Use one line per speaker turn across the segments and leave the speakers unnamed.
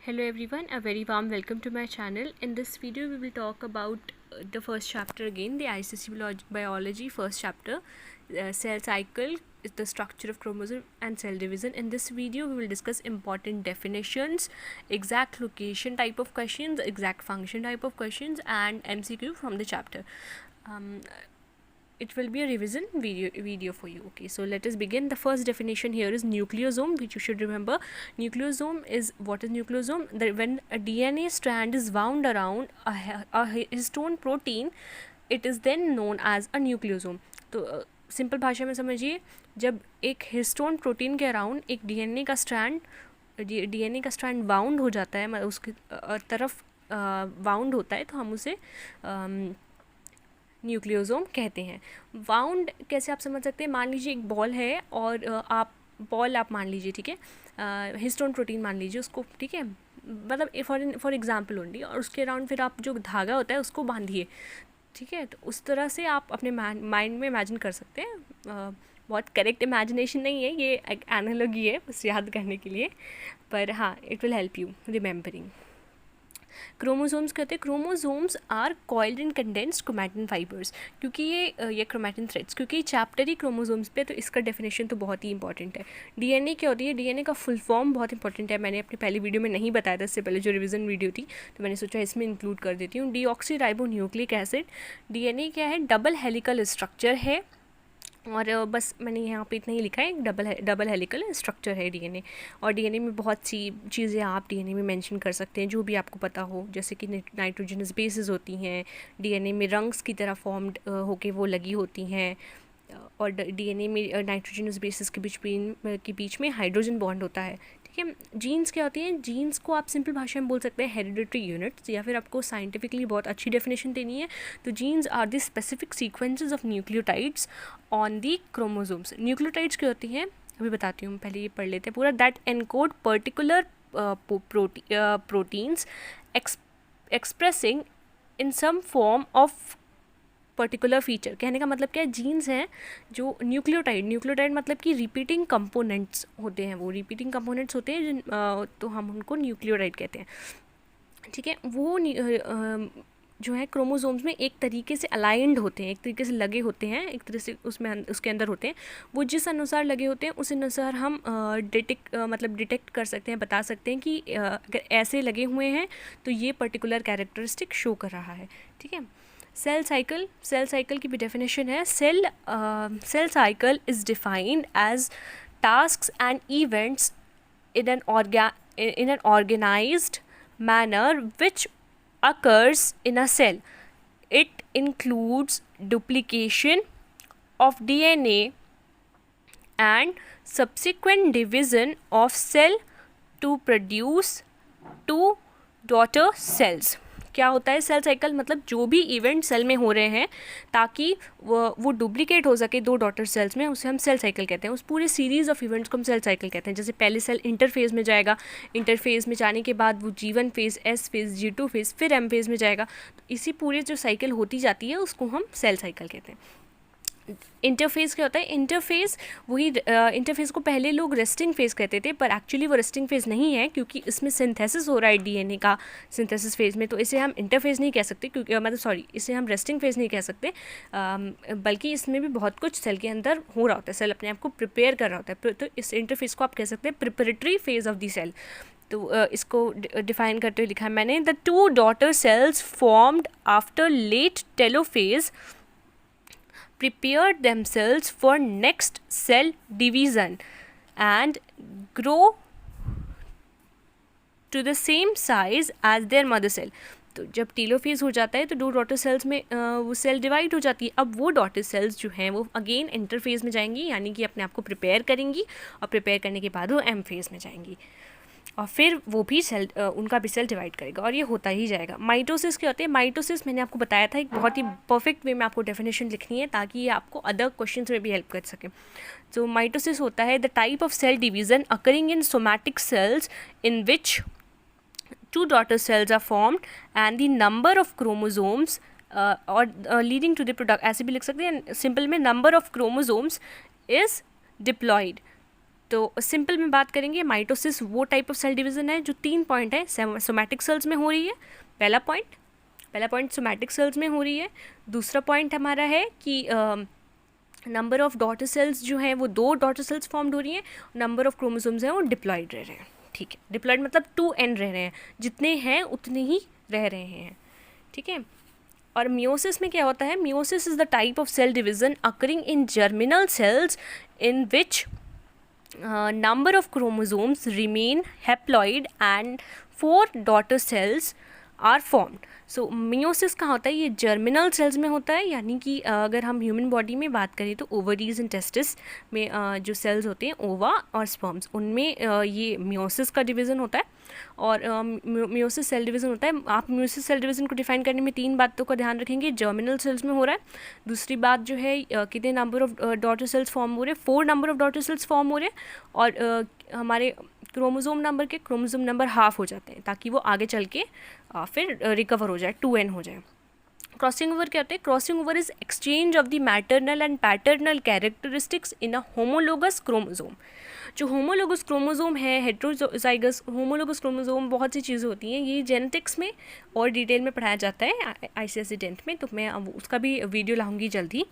Hello everyone, a very warm welcome to my channel. In this video we will talk about the first chapter again, the ICSE biology first chapter, cell cycle, the structure of chromosome and cell division. In this video we will discuss important definitions, exact location type of questions, exact function type of questions and MCQ from the chapter. It will be a revision video for you. Okay, so let us begin. The first definition here is nucleosome, which you should remember. Nucleosome is, what is nucleosome? That when a DNA strand is wound around a histone protein, it is then known as a nucleosome. तो simple भाषा में समझिए, जब एक histone protein के around एक DNA का strand wound हो जाता है, मतलब उसकी तरफ वाउंड होता है, तो हम उसे न्यूक्लियोसोम कहते हैं. वाउंड कैसे आप समझ सकते हैं? मान लीजिए एक बॉल है और आप मान लीजिए, ठीक है, हिस्टोन प्रोटीन मान लीजिए उसको, ठीक है, मतलब फॉर एग्जांपल ओनली, और उसके अराउंड फिर आप जो धागा होता है उसको बांधिए, ठीक है. तो उस तरह से आप अपने माइंड में इमेजिन कर सकते हैं. बहुत करेक्ट इमेजिनेशन नहीं है, ये एक एनालॉजी है बस याद करने के लिए, पर हाँ, it will help you remembering. Chromosomes कहते हैं, chromosomes are coiled in condensed chromatin fibres, क्योंकि ये क्रोमैटिन थ्रेड्स, क्योंकि चैप्टर ही क्रोमोसोम्स पे, तो इसका डेफिनेशन तो बहुत ही इंपॉर्टेंट है. डीएनए क्या होती है? डीएनए का फुल फॉर्म बहुत इंपॉर्टेंट है, मैंने अपनी पहली वीडियो में नहीं बताया था, इससे पहले जो रिवीजन वीडियो थी, तो मैंने सोचा इसमें इंक्लूड कर देती हूँ. Deoxy ribo nucleic acid. DNA क्या है? डबल हेलिकल स्ट्रक्चर है, और बस मैंने यहाँ पे इतना ही लिखा है, डबल हेलिकल स्ट्रक्चर है डीएनए. और डीएनए में बहुत सी चीज़ें आप डीएनए में मेंशन कर सकते हैं जो भी आपको पता हो, जैसे कि नाइट्रोजनस बेसेस होती हैं, डीएनए में रंग्स की तरह फॉर्म्ड होके वो लगी होती हैं, और डीएनए में नाइट्रोजनस बेसिस के बीच में हाइड्रोजन बॉन्ड होता है, ठीक है. जीन्स क्या होती हैं? जीन्स को आप सिंपल भाषा में बोल सकते हैं हेरिडिटरी यूनिट्स, या फिर आपको साइंटिफिकली बहुत अच्छी डेफिनेशन देनी है तो genes are the specific sequences of nucleotides on the chromosomes. Nucleotides क्या होती हैं अभी बताती हूँ, पहले ये पढ़ लेते हैं पूरा. That encode particular proteins expressing in some form of particular feature. कहने का मतलब क्या है? जीन्स हैं जो न्यूक्लियोटाइड मतलब कि रिपीटिंग कंपोनेंट्स होते हैं, वो रिपीटिंग कंपोनेंट्स होते हैं तो हम उनको न्यूक्लियोटाइड कहते हैं, ठीक है. वो जो है क्रोमोसोम्स में एक तरीके से अलाइंड होते हैं, एक तरीके से लगे होते हैं, एक तरह से उसके अंदर होते हैं. वो जिस अनुसार लगे होते हैं उस अनुसार हम डिटेक्ट कर सकते हैं, बता सकते हैं कि अगर ऐसे लगे हुए हैं तो ये पर्टिकुलर कैरेक्टरिस्टिक शो कर रहा है, ठीक है. सेल साइकिल की भी डेफिनेशन है. Cell cycle is defined as tasks and events in an organized manner which occurs in a cell. It includes duplication of DNA and subsequent division of cell to produce two daughter cells. क्या होता है cell cycle? मतलब जो भी event cell में हो रहे हैं ताकि वो डुप्लीकेट हो सके दो डॉटर सेल्स में, उसे हम सेल साइकिल कहते हैं. उस पूरे सीरीज़ ऑफ इवेंट्स को हम सेल साइकिल कहते हैं. जैसे पहले सेल इंटरफेज में जाएगा, इंटरफेज में जाने के बाद वो G1 phase, S phase, G2 phase, फिर M फेज़ में जाएगा. तो इसी पूरे जो साइकिल होती जाती है उसको हम सेल साइकिल कहते हैं. इंटरफेज़ क्या होता है? इंटरफेज़ को पहले लोग रेस्टिंग फेज़ कहते थे, पर एक्चुअली वो रेस्टिंग फेज़ नहीं है, क्योंकि इसमें सिंथेसिस हो रहा है डीएनए का सिंथेसिस फेज़ में, तो इसे हम इंटरफेज़ नहीं कह सकते, क्योंकि इसे हम रेस्टिंग फेज़ नहीं कह सकते, बल्कि इसमें भी बहुत कुछ सेल के अंदर हो रहा होता है, सेल अपने आप को प्रिपेयर कर रहा होता है, तो इस इंटरफेज़ को आप कह सकते हैं preparatory phase of the cell. तो इसको डिफाइन करते हुए लिखा है मैंने. The two daughter cells formed after late telophase prepared themselves for next cell division and grow to the same size as their mother cell. तो जब टेलोफेज हो जाता है तो दो डॉटर सेल्स में वो सेल डिवाइड हो जाती है. अब वो डॉटर सेल्स जो हैं वो अगेन इंटरफेज में जाएंगी, यानी कि अपने आप को प्रिपेयर करेंगी, और प्रिपेयर करने के बाद वो एम फेज में जाएंगी, और फिर वो भी सेल उनका भी सेल डिवाइड करेगा, और ये होता ही जाएगा. माइटोसिस क्या होते हैं? माइटोसिस मैंने आपको बताया था, एक बहुत ही परफेक्ट वे में आपको डेफिनेशन लिखनी है ताकि ये आपको अदर क्वेश्चंस में भी हेल्प कर सके. तो माइटोसिस होता है the type of cell division occurring in somatic cells in which two daughter cells are formed and the number of chromosomes और leading to the product, ऐसे भी लिख सकते हैं सिंपल में, number of chromosomes is diploid. तो simple में बात करेंगे, माइटोसिस वो टाइप ऑफ सेल डिवीज़न है जो 3 पॉइंट है, सोमैटिक सेल्स में हो रही है। पहला पॉइंट सोमैटिक सेल्स में हो रही है। दूसरा पॉइंट हमारा है कि नंबर ऑफ डॉटर सेल्स जो हैं वो 2 डॉटर सेल्स फॉर्म्ड हो रही हैं, नंबर ऑफ क्रोमोसोम्स हैं वो डिप्लॉयड रह रहे हैं। ठीक है, डिप्लॉयड मतलब 2n रह रहे हैं, जितने हैं उतने ही रह रहे हैं। ठीक है, और मियोसिस में क्या होता है, meiosis is the type of cell division occurring in germinal cells in which number of chromosomes remain haploid and 4 daughter cells are formed. So meiosis कहाँ होता है, ये जर्मिनल सेल्स में होता है, यानी कि अगर हम ह्यूमन बॉडी में बात करें तो ओवरीज एंड टेस्टिस में जो सेल्स होते हैं, ओवा और स्पर्म्स, उनमें ये मियोसिस का डिवीज़न होता है। और मियोसिस सेल डिवीज़न होता है। आप मियोसिस सेल डिवीज़न को डिफाइन करने में 3 बातों का ध्यान रखेंगे, जर्मिनल सेल्स में हो रहा है, दूसरी बात जो है कितने number of daughter cells form हो रहे हैं, 4 number of daughter cells form हो रहे हैं, और हमारे क्रोमोसोम नंबर हाफ हो जाते हैं, ताकि वो आगे चल के फिर रिकवर हो जाए, 2n हो जाए। क्रॉसिंग ओवर क्या होता है, crossing over is exchange of the maternal and paternal characteristics in a homologous chromosome. जो होमोलोगस क्रोमोसोम है, हेट्रोजाइगस होमोलोगस क्रोमोसोम, बहुत सी चीज़ें होती हैं, ये जेनेटिक्स में और डिटेल में पढ़ाया जाता है ICSE 10th में, तो मैं अब उसका भी वीडियो लाऊंगी जल्दी।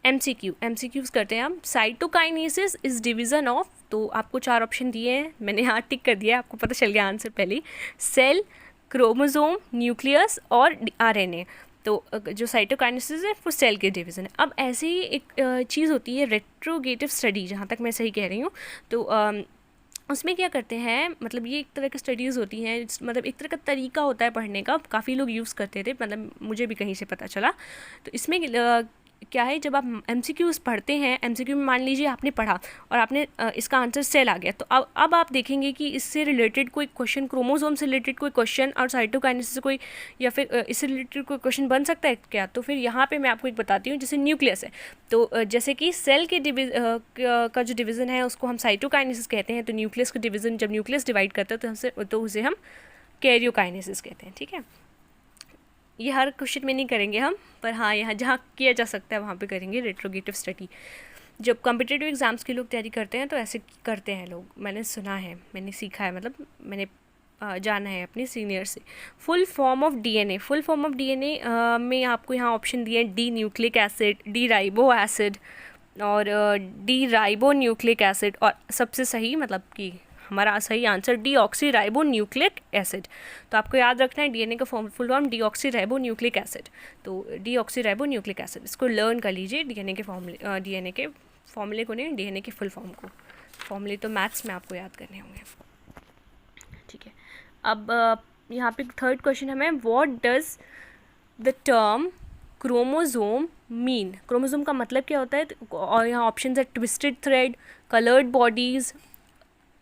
MCQs करते हैं हम। साइटोकाइनेसिस इज डिवीज़न ऑफ, तो आपको 4 ऑप्शन दिए हैं, मैंने यहाँ टिक कर दिया, आपको पता चल गया आंसर पहले। सेल, क्रोमोसोम, न्यूक्लियस और RNA। तो जो साइटोकाइनेसिस है वो सेल के डिवीज़न है। अब ऐसे ही एक चीज़ होती है रेट्रोगेटिव स्टडी, जहाँ तक मैं सही कह रही हूँ, तो उसमें क्या करते हैं, मतलब ये एक तरह की स्टडीज़ होती हैं, मतलब एक तरह का तरीका होता है पढ़ने का, काफ़ी लोग यूज़ करते थे, मतलब मुझे भी कहीं से पता चला। तो इसमें क्या है, जब आप MCQs पढ़ते हैं, MCQ में मान लीजिए आपने पढ़ा और आपने इसका आंसर सेल आ गया, तो अब आप देखेंगे कि इससे रिलेटेड कोई क्वेश्चन, क्रोमोसोम से रिलेटेड कोई क्वेश्चन और साइटोकाइनेसिस से कोई, या फिर इससे रिलेटेड कोई क्वेश्चन बन सकता है क्या। तो फिर यहाँ पे मैं आपको एक बताती हूँ, जैसे न्यूक्लियस है, तो जैसे कि सेल के का जो डिवीज़न है उसको हम साइटोकाइनेसिस कहते हैं, तो न्यूक्लियस का डिवीज़न जब न्यूक्लियस डिवाइड करता है तो उसे हम कैरियोकाइनेसिस कहते हैं। ठीक है, ये हर क्वेश्चन में नहीं करेंगे हम, पर हाँ यहाँ जहाँ किया जा सकता है वहाँ पे करेंगे रेट्रोगेटिव स्टडी। जब कॉम्पिटिटिव एग्ज़ाम्स के लोग तैयारी करते हैं तो ऐसे करते हैं लोग, मैंने सुना है, मैंने सीखा है, मतलब मैंने जाना है अपने सीनियर से। फुल फॉर्म ऑफ DNA में आपको यहाँ ऑप्शन दिए हैं, D nucleic acid, D ribo acid और डी राइबो न्यूक्लिक एसिड, और सबसे सही मतलब कि हमारा सही answer deoxy ribo nucleic acid. तो आपको याद रखना है DNA का full form deoxy ribo nucleic acid, तो डीऑक्सी राइबो न्यूक्लिक एसिड, इसको लर्न कर लीजिए। DNA के फॉर्मूले को नहीं, DNA के फुल फॉर्म को, फॉर्मूले तो मैथ्स में आपको याद करने होंगे। ठीक है, अब यहाँ पे 3rd क्वेश्चन हमें, what does the term chromosome mean. Chromosome का मतलब क्या होता है, और यहाँ ऑप्शन है twisted thread, coloured bodies,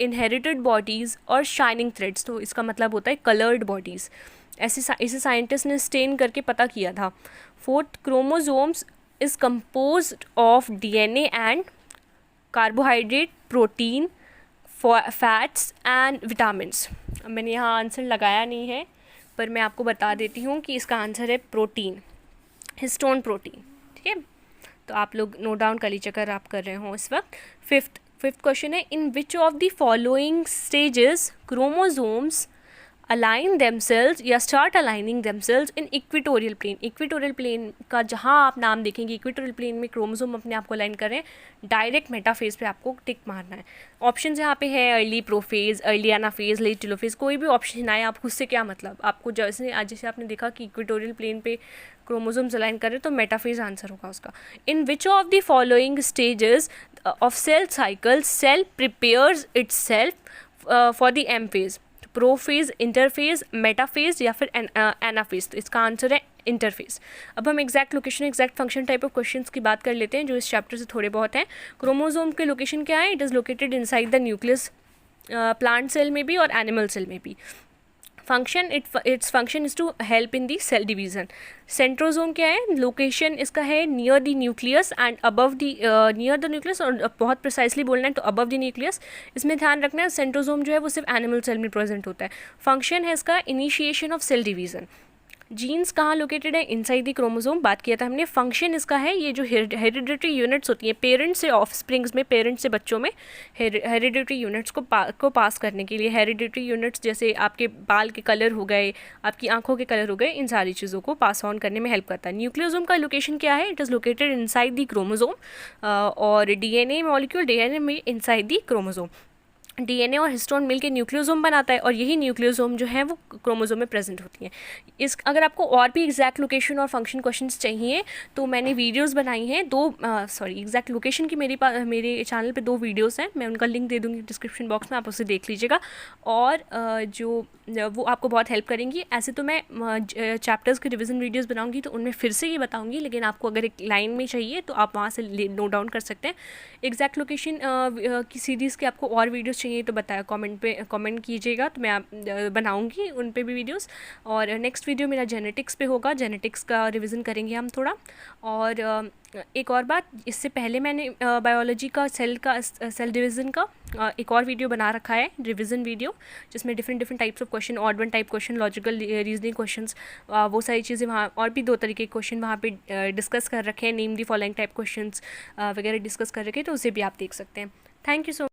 inherited bodies और शाइनिंग थ्रेड्स। तो इसका मतलब होता है कलर्ड बॉडीज़। इसे साइंटिस्ट ने स्टेन करके पता किया था। 4th chromosomes is composed of DNA and carbohydrate, protein, fats and vitamins. मैंने यहाँ आंसर लगाया नहीं है, पर मैं आपको बता देती हूँ कि इसका आंसर है प्रोटीन, हिस्टोन प्रोटीन। ठीक है, तो आप लोग नोट डाउन कर लीजिए अगर आप कर रहे हो इस वक्त। फिफ्थ क्वेश्चन है, in which of the following stages chromosomes align themselves या start aligning themselves in equatorial plane. Equatorial plane का जहाँ आप नाम देखेंगे, इक्वेटोरियल प्लेन में क्रोमोसोम अपने आप को अलाइन कर रहे हैं, डायरेक्ट मेटाफेज पे आपको टिक मारना है। ऑप्शन यहाँ पे है early prophase, early anaphase, late telophase, कोई भी ऑप्शन आए आप खुद से क्या मतलब, आपको जैसे आपने देखा कि इक्वेटोरियल प्लेन पे क्रोमोसोम्स अलाइन कर रहे हैं तो मेटाफेज आंसर होगा उसका। In which of the following stages of cell cycle cell prepares itself for the M phase, prophase, interphase, metaphase या फिर एनाफेज। तो इसका आंसर है इंटरफेज। अब हम exact location, exact function type of questions की बात कर लेते हैं जो इस चैप्टर से थोड़े बहुत हैं। क्रोमोसोम के लोकेशन क्या है, it is located inside the nucleus, plant cell में भी और एनिमल सेल में भी। Function, its function is to help in the cell division. Centrosome क्या है, लोकेशन इसका है near the nucleus and above the, near the nucleus, और बहुत प्रिसाइसली बोलना है तो अबव द न्यूक्लियस। इसमें ध्यान रखना है सेंट्रोजोम जो है वो सिर्फ एनिमल सेल में प्रेजेंट होता है। फंक्शन है इसका initiation of cell division. Genes कहाँ लोकेटेड है? इनसाइड द क्रोमोसोम, बात किया था हमने। फंक्शन इसका है, ये जो हेरिडिटरी यूनिट्स होती हैं पेरेंट्स से ऑफस्प्रिंग्स में, पेरेंट्स से बच्चों में हेरिडिटरी यूनिट्स को पास करने के लिए। हेरिडिटरी यूनिट्स जैसे आपके बाल के कलर हो गए, आपकी आंखों के कलर हो गए, इन सारी चीज़ों को पास ऑन करने में हेल्प करता है। न्यूक्लियोसोम का लोकेशन क्या है? It is located inside the chromosome, और डीएनए मॉलिक्यूल, डीएनए में इनसाइड द क्रोमोसोम। डीएनए और हिस्टोन मिलकर न्यूक्लियोसोम बनाता है, और यही न्यूक्लियोसोम जो है वो क्रोमोसोम में प्रेजेंट होती हैं। इस अगर आपको और भी एग्जैक्ट लोकेशन और फंक्शन क्वेश्चंस चाहिए तो मैंने वीडियोस बनाई हैं एग्जैक्ट लोकेशन की मेरे चैनल पे 2 वीडियोस हैं, मैं उनका लिंक दे दूँगी डिस्क्रिप्शन बॉक्स में, आप उसे देख लीजिएगा। और वो आपको बहुत हेल्प करेंगी। ऐसे तो मैं चैप्टर्स के रिविज़न वीडियोस बनाऊंगी तो उनमें फिर से ये बताऊंगी, लेकिन आपको अगर एक लाइन में चाहिए तो आप वहाँ से नोट डाउन कर सकते हैं। एग्जैक्ट लोकेशन की सीरीज़ के आपको और वीडियोस चाहिए तो बताया, कमेंट कीजिएगा, तो मैं बनाऊंगी उन पे भी वीडियोस। और नेक्स्ट वीडियो मेरा जेनेटिक्स पे होगा, जेनेटिक्स का रिवीजन करेंगे हम थोड़ा। और एक और बात, इससे पहले मैंने बायोलॉजी का सेल डिवीज़न का एक और वीडियो बना रखा है, रिवीजन वीडियो, जिसमें different types of question, odd one type question, logical reasoning questions, वो सारी चीज़ें वहाँ, और भी 2 तरीके के क्वेश्चन वहाँ पे डिस्कस कर रखे हैं, name the following type questions वगैरह डिस्कस कर रखे हैं, तो उसे भी आप देख सकते हैं। Thank you so